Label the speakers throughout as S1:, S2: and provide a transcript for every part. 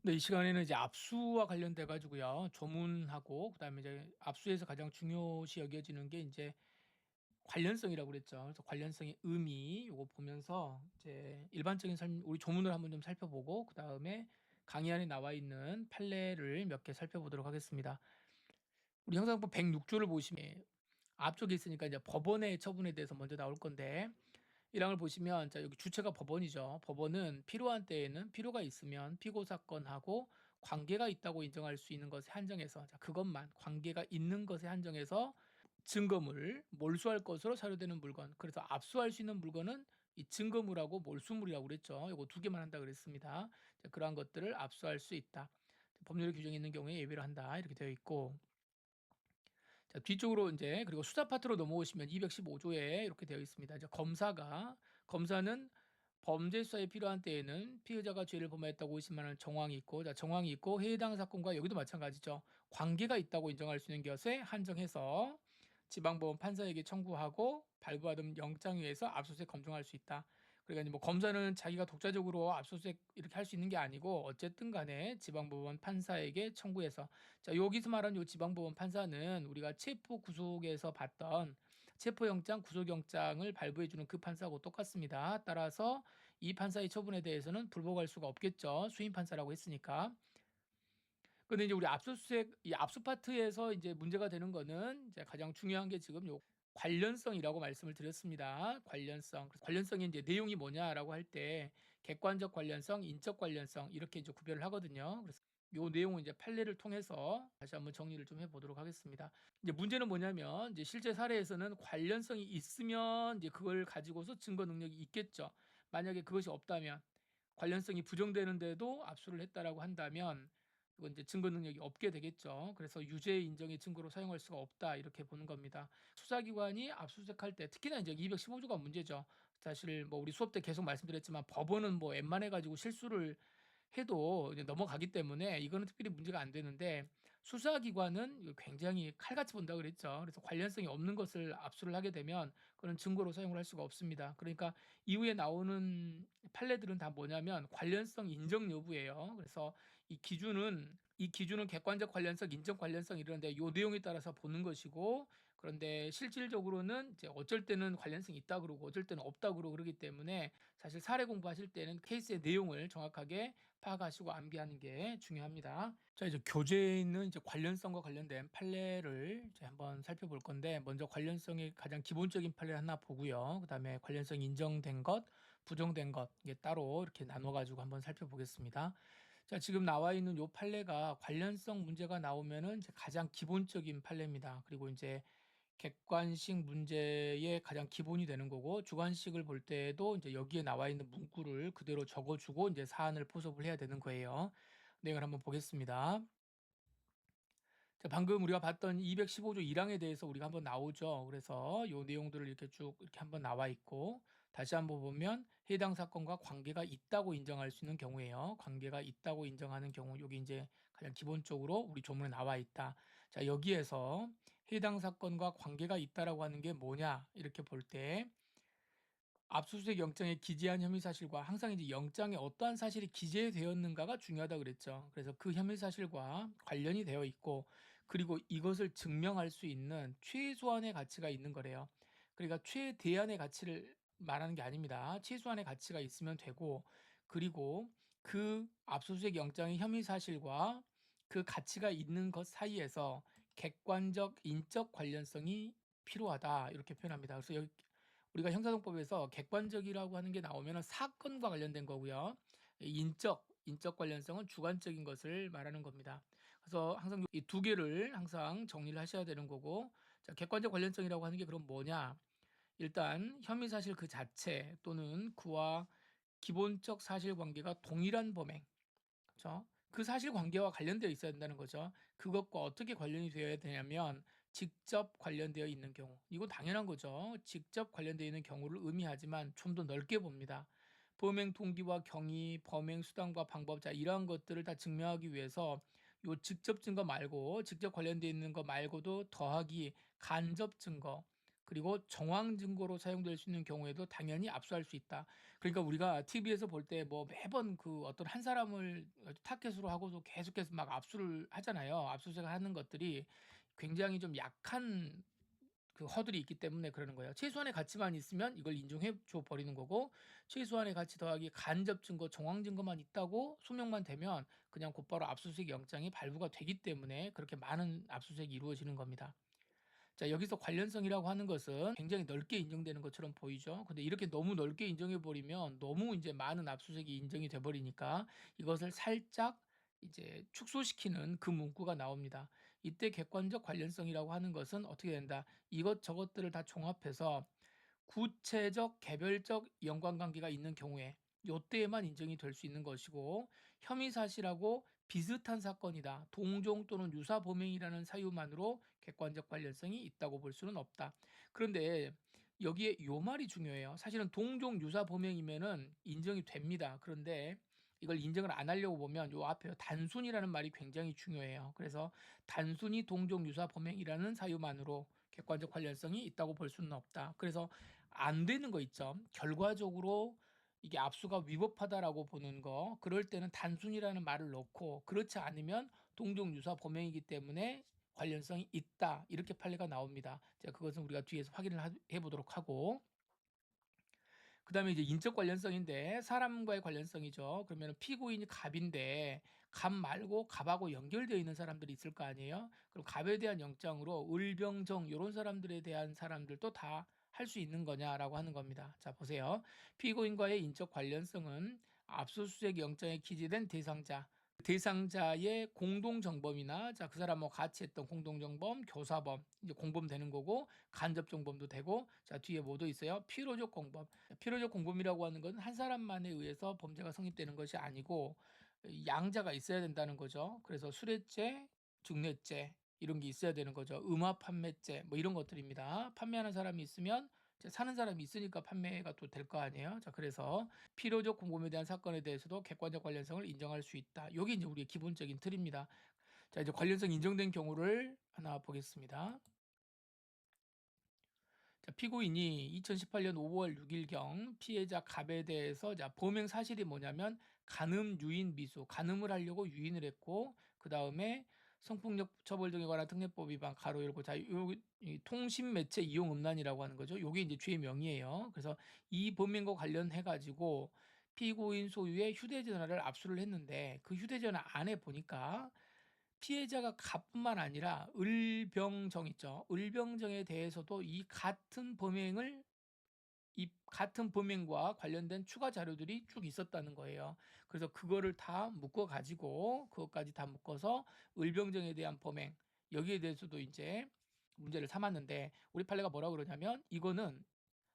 S1: 네, 이 시간에는 이제 압수와 관련돼 가지고요. 조문하고 그다음에 이제 압수에서 가장 중요시 여겨지는 게 인제 관련성이라고 그랬죠. 그래서 관련성의 의미 요거 보면서 이제 일반적인 우리 조문을 한번 좀 살펴보고 그다음에 강의 안에 나와 있는 판례를 몇 개 살펴보도록 하겠습니다. 우리 형사법 106 조를 보시면 앞쪽에 있으니까 이제 법원의 처분에 대해서 먼저 나올 건데 1 항을 보시면 자 여기 주체가 법원이죠. 법원은 필요한 때에는 필요가 있으면 피고 사건하고 관계가 있다고 인정할 수 있는 것에 한정해서 자 그것만 관계가 있는 것에 한정해서 증거물, 몰수할 것으로 사료되는 물건. 그래서 압수할 수 있는 물건은 이 증거물하고 몰수물이라고 그랬죠. 요거 두 개만 한다 그랬습니다. 자 그러한 것들을 압수할 수 있다. 법률에 규정이 있는 경우에 예외로 한다. 이렇게 되어 있고 자 뒤쪽으로 인제 그리고 수사 파트로 넘어오시면 215 조에 이렇게 되어 있습니다. 이제 검사는 범죄 수사에 필요한 때에는 피의자가 죄를 범했다고 의심하는 정황이 있고 자 정황이 있고 해당 사건과 여기도 마찬가지죠. 관계가 있다고 인정할 수 있는 것에 한정해서 지방법원 판사에게 청구하고 발부받은 영장에 의해서 압수수색 검증할 수 있다. 그러니까 뭐 검사는 자기가 독자적으로 압수수색 이렇게 할 수 있는 게 아니고 어쨌든 간에 지방법원 판사에게 청구해서 자 여기서 말하는 요 지방법원 판사는 우리가 체포 구속에서 봤던 체포영장, 구속영장을 발부해 주는 그 판사하고 똑같습니다. 따라서 이 판사의 처분에 대해서는 불복할 수가 없겠죠. 수임 판사라고 했으니까. 근데 이제 우리 압수수색 이 압수 파트에서 이제 문제가 되는 거는 이제 가장 중요한 게 지금 요 관련성이라고 말씀을 드렸습니다. 관련성. 그래서 관련성이 이제 내용이 뭐냐라고 할 때 객관적 관련성, 인적 관련성 이렇게 이제 구별을 하거든요. 그래서 요 내용은 이제 판례를 통해서 다시 한번 정리를 좀 해 보도록 하겠습니다. 이제 문제는 뭐냐면 이제 실제 사례에서는 관련성이 있으면 이제 그걸 가지고서 증거 능력이 있겠죠. 만약에 그것이 없다면 관련성이 부정되는데도 압수를 했다라고 한다면 이건 이제 증거 능력이 없게 되겠죠. 그래서 유죄 인정의 증거로 사용할 수가 없다 이렇게 보는 겁니다. 수사기관이 압수수색할 때 특히나 이제 215 조가 문제죠. 사실 뭐 우리 수업 때 계속 말씀드렸지만 법원은 뭐 웬만해 가지고 실수를 해도 이제 넘어가기 때문에 이거는 특별히 문제가 안 되는데 수사기관은 이거 굉장히 칼같이 본다 그랬죠. 그래서 관련성이 없는 것을 압수를 하게 되면 그건 증거로 사용을 할 수가 없습니다. 그러니까 이후에 나오는 판례들은 다 뭐냐면 관련성 인정 여부예요. 그래서 이 기준은 객관적 관련성, 인적 관련성 이러는데 요 내용에 따라서 보는 것이고 그런데 실질적으로는 이제 어쩔 때는 관련성이 있다 그러고 어쩔 때는 없다 그러고 그러기 때문에 사실 사례 공부하실 때는 케이스의 내용을 정확하게 파악하시고 암기하는 게 중요합니다. 자, 이제 교재에 있는 이제 관련성과 관련된 판례를 이제 한번 살펴볼 건데, 먼저 관련성의 가장 기본적인 판례를 하나 보고요. 그 다음에 관련성 인정된 것, 부정된 것, 이게 따로 이렇게 나눠가지고 한번 살펴보겠습니다. 자, 지금 나와 있는 요 판례가 관련성 문제가 나오면은 이제 가장 기본적인 판례입니다. 그리고 이제 객관식 문제의 가장 기본이 되는 거고 주관식을 볼 때에도 이제 여기에 나와 있는 문구를 그대로 적어주고 이제 사안을 포섭을 해야 되는 거예요. 내용을 한번 보겠습니다. 자, 방금 우리가 봤던 215조 1 항에 대해서 우리가 한번 나오죠. 그래서 요 내용들을 이렇게 쭉 이렇게 한번 나와 있고 다시 한번 보면 해당 사건과 관계가 있다고 인정할 수 있는 경우에요. 관계가 있다고 인정하는 경우 여기 이제 가장 기본적으로 우리 조문에 나와 있다. 자, 여기에서 해당 사건과 관계가 있다라고 하는 게 뭐냐 이렇게 볼 때 압수수색 영장에 기재한 혐의 사실과 항상 이제 영장에 어떠한 사실이 기재되었는가가 중요하다 그랬죠. 그래서 그 혐의 사실과 관련이 되어 있고 그리고 이것을 증명할 수 있는 최소한의 가치가 있는 거래요. 그러니까 최대한의 가치를 말하는 게 아닙니다. 최소한의 가치가 있으면 되고 그리고 그 압수수색 영장의 혐의 사실과 그 가치가 있는 것 사이에서 객관적 인적 관련성이 필요하다 이렇게 표현합니다. 그래서 여기 우리가 형사소송법에서 객관적이라고 하는 게 나오면은 사건과 관련된 거고요. 인적 관련성은 주관적인 것을 말하는 겁니다. 그래서 항상 이 두 개를 항상 정리를 하셔야 되는 거고 자 객관적 관련성이라고 하는 게 그럼 뭐냐? 일단 혐의 사실 그 자체 또는 그와 기본적 사실관계가 동일한 범행 그쵸? 그 사실관계와 관련되어 있어야 된다는 거죠. 그것과 어떻게 관련이 되어야 되냐면 직접 관련되어 있는 경우. 이건 당연한 거죠. 직접 관련되어 있는 경우를 의미하지만 좀 더 넓게 봅니다. 범행 동기와 경위, 범행 수단과 방법, 자 이러한 것들을 다 증명하기 위해서 요 직접 증거 말고 직접 관련되어 있는 거 말고도 더하기 간접 증거 그리고 정황 증거로 사용될 수 있는 경우에도 당연히 압수할 수 있다. 그러니까 우리가 TV에서 볼 때 뭐 매번 그 어떤 한 사람을 타겟으로 하고도 계속해서 막 압수를 하잖아요. 압수수색을 하는 것들이 굉장히 좀 약한 그 허들이 있기 때문에 그러는 거예요. 최소한의 가치만 있으면 이걸 인정해 줘 버리는 거고, 최소한의 가치 더하기 간접 증거, 정황 증거만 있다고 소명만 되면 그냥 곧바로 압수수색 영장이 발부가 되기 때문에 그렇게 많은 압수수색이 이루어지는 겁니다. 자, 여기서 관련성이라고 하는 것은 굉장히 넓게 인정되는 것처럼 보이죠. 근데 이렇게 너무 넓게 인정해 버리면 너무 이제 많은 압수수색이 인정이 돼 버리니까 이것을 살짝 이제 축소시키는 그 문구가 나옵니다. 이때 객관적 관련성이라고 하는 것은 어떻게 된다? 이것저것들을 다 종합해서 구체적 개별적 연관관계가 있는 경우에 요때에만 인정이 될 수 있는 것이고, 혐의 사실하고 비슷한 사건이다, 동종 또는 유사 범행이라는 사유만으로 객관적 관련성이 있다고 볼 수는 없다. 그런데 여기에 요 말이 중요해요. 사실은 동종 유사 범행이면은 인정이 됩니다. 그런데 이걸 인정을 안 하려고 보면 요 앞에 단순이라는 말이 굉장히 중요해요. 그래서 단순히 동종 유사 범행이라는 사유만으로 객관적 관련성이 있다고 볼 수는 없다. 그래서 안 되는 거 있죠. 결과적으로 이게 압수가 위법하다라고 보는 거, 그럴 때는 단순이라는 말을 넣고, 그렇지 않으면 동종 유사 범행이기 때문에 관련성이 있다, 이렇게 판례가 나옵니다. 자, 그것은 우리가 뒤에서 확인을 해 보도록 하고, 그다음에 이제 인적 관련성인데 사람과의 관련성이죠. 그러면 피고인이 갑인데 갑 말고 갑하고 연결되어 있는 사람들이 있을 거 아니에요. 그럼 갑에 대한 영장으로 을병정 요런 사람들에 대한 사람들도 다 할 수 있는 거냐라고 하는 겁니다. 자, 보세요. 피고인과의 인적 관련성은 압수수색 영장에 기재된 대상자의 공동정범이나, 자, 그 사람 뭐 같이 했던 공동정범, 교사범, 이제 공범 되는 거고, 간접정범도 되고, 자, 뒤에 뭐도 있어요? 필요적 공범. 필요적 공범이라고 하는 것은 한 사람만에 의해서 범죄가 성립되는 것이 아니고 양자가 있어야 된다는 거죠. 그래서 수뢰죄, 증례죄 이런 게 있어야 되는 거죠. 음화 판매죄 뭐 이런 것들입니다. 판매하는 사람이 있으면 이제 사는 사람이 있으니까 판매가 또 될 거 아니에요. 자, 그래서 필요적 공범에 대한 사건에 대해서도 객관적 관련성을 인정할 수 있다. 여기 이제 우리의 기본적인 틀입니다. 자, 이제 관련성 인정된 경우를 하나 보겠습니다. 자, 피고인이 2018년 5월 6일경 피해자 갑에 대해서, 자, 범행 사실이 뭐냐면 간음 유인 미수, 간음을 하려고 유인을 했고, 그 다음에 성폭력 처벌 등에 관한 특례법 위반 가로 열고, 자, 요 통신 매체 이용 음란이라고 하는 거죠. 요게 이제 죄 명이에요. 그래서 이 범행과 관련해 가지고 피고인 소유의 휴대전화를 압수를 했는데, 그 휴대전화 안에 보니까 피해자가 갑뿐만 아니라 을병정 있죠. 을병정에 대해서도 이 같은 범행과 관련된 추가 자료들이 쭉 있었다는 거예요. 그래서 그거를 다 묶어 가지고, 그것까지 다 묶어서 을병정에 대한 범행, 여기에 대해서도 이제 문제를 삼았는데, 우리 판례가 뭐라고 그러냐면 이거는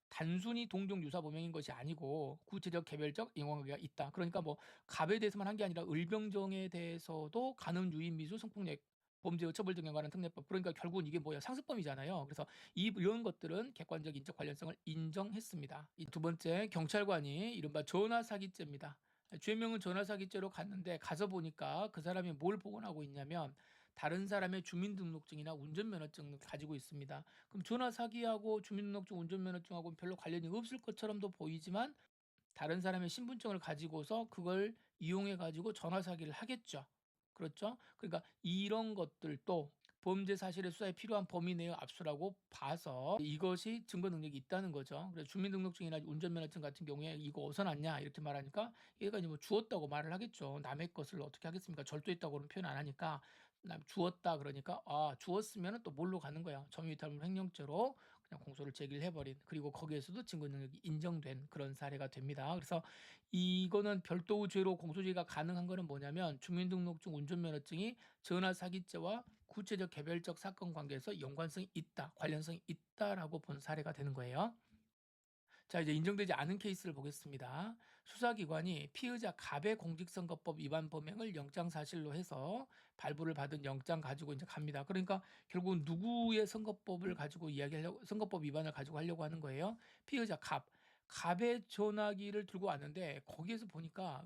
S1: 단순히 동종 유사 범행인 것이 아니고 구체적 개별적 인과관계가 있다. 그러니까 뭐 갑에 대해서만 한 게 아니라 을병정에 대해서도 간음 유인 미수 성폭력 범죄의 처벌 등에 관한 특례법, 그러니까 결국은 이게 뭐야, 상습범이잖아요. 그래서 이런 것들은 객관적 인적 관련성을 인정했습니다. 이 두 번째, 경찰관이 이른바 전화 사기죄입니다. 죄명은 전화 사기죄로 갔는데 가서 보니까 그 사람이 뭘 복원하고 있냐면 다른 사람의 주민등록증이나 운전면허증을 가지고 있습니다. 그럼 전화 사기하고 주민등록증, 운전면허증하고는 별로 관련이 없을 것처럼도 보이지만 다른 사람의 신분증을 가지고서 그걸 이용해 가지고 전화 사기를 하겠죠. 그렇죠? 그러니까 이런 것들도 범죄 사실의 수사에 필요한 범위 내의 압수라고 봐서 이것이 증거 능력이 있다는 거죠. 그래서 주민등록증이나 운전면허증 같은 경우에 이거 어디서 났냐 이렇게 말하니까 얘가 이제 뭐 주웠다고 말을 하겠죠. 남의 것을 어떻게 하겠습니까? 절도했다고는 표현 안 하니까 주웠다 그러니까, 아, 주웠으면 또 뭘로 가는 거야? 점유이탈물 횡령죄로 그냥 공소를 제기를 해버린, 그리고 거기에서도 증거 능력이 인정된 그런 사례가 됩니다. 그래서 이거는 별도 죄로 공소제기가 가능한 거는 뭐냐면 주민등록증, 운전면허증이 전화 사기죄와 구체적 개별적 사건 관계에서 연관성이 있다, 관련성이 있다라고 본 사례가 되는 거예요. 자, 이제 인정되지 않은 케이스를 보겠습니다. 수사기관이 피의자 갑의 공직선거법 위반 범행을 영장 사실로 해서 발부를 받은 영장 가지고 이제 갑니다. 그러니까 결국은 누구의 선거법을 가지고 이야기하려고, 선거법 위반을 가지고 하려고 하는 거예요? 피의자 갑. 갑의 전화기를 들고 왔는데 거기에서 보니까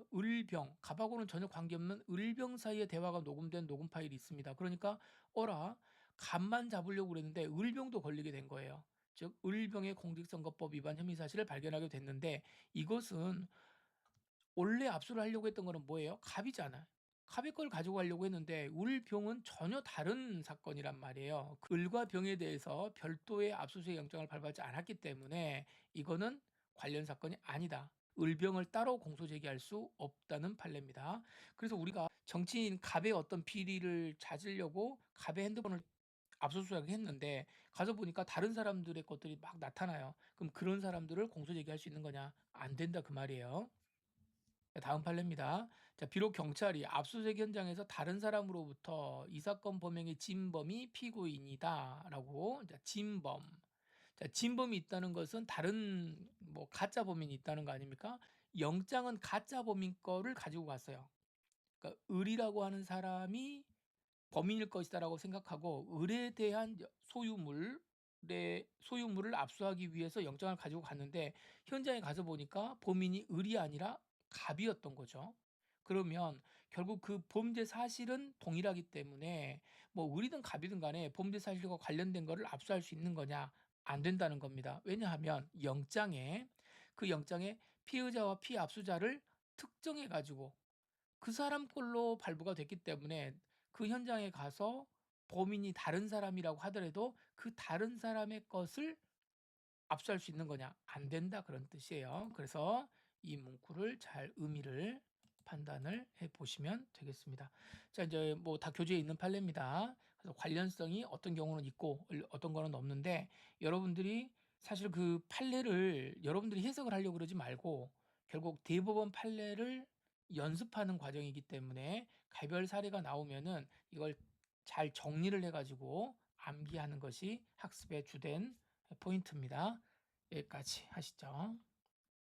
S1: 갑하고는 전혀 관계없는 을병 사이의 대화가 녹음된 녹음 파일이 있습니다. 그러니까 어라, 갑만 잡으려고 그랬는데 을병도 걸리게 된 거예요. 즉 을병의 공직선거법 위반 혐의 사실을 발견하게 됐는데, 이것은 원래 압수를 하려고 했던 거는 뭐예요? 갑이잖아. 갑의 걸 가지고 가려고 했는데 을병은 전혀 다른 사건이란 말이에요. 그 을과 병에 대해서 별도의 압수수색 영장을 발부하지 않았기 때문에 이거는 관련 사건이 아니다. 을병을 따로 공소 제기할 수 없다는 판례입니다. 그래서 우리가 정치인 갑의 어떤 비리를 찾으려고 갑의 핸드폰을 압수수색을 했는데 가서 보니까 다른 사람들의 것들이 막 나타나요. 그럼 그런 사람들을 공소 제기할 수 있는 거냐? 안 된다 그 말이에요. 다음 판례입니다. 자, 비록 경찰이 압수수색 현장에서 다른 사람으로부터 이 사건 범행의 진범이 피고인이다라고, 자, 진범. 자, 진범이 있다는 것은 다른 뭐 가짜 범인이 있다는 거 아닙니까? 영장은 가짜 범인 거를 가지고 갔어요. 그러니까 을이라고 하는 사람이 범인일 것이다라고 생각하고 을에 대한 소유물을 압수하기 위해서 영장을 가지고 갔는데 현장에 가서 보니까 범인이 을이 아니라 갑이었던 거죠. 그러면 결국 그 범죄 사실은 동일하기 때문에 뭐 을이든 갑이든 간에 범죄 사실과 관련된 거를 압수할 수 있는 거냐? 안 된다는 겁니다. 왜냐하면 그 영장에 피의자와 피압수자를 특정해 가지고 그 사람 걸로 발부가 됐기 때문에 그 현장에 가서 범인이 다른 사람이라고 하더라도 그 다른 사람의 것을 압수할 수 있는 거냐? 안 된다 그런 뜻이에요. 그래서 이 문구를 잘 의미를 판단을 해 보시면 되겠습니다. 자, 이제 뭐 다 교재에 있는 판례입니다. 그래서 관련성이 어떤 경우는 있고 어떤 거는 없는데 여러분들이 사실 그 판례를 여러분들이 해석을 하려고 그러지 말고 결국 대법원 판례를 연습하는 과정이기 때문에 개별 사례가 나오면은 이걸 잘 정리를 해 가지고 암기하는 것이 학습의 주된 포인트입니다. 여기까지 하시죠.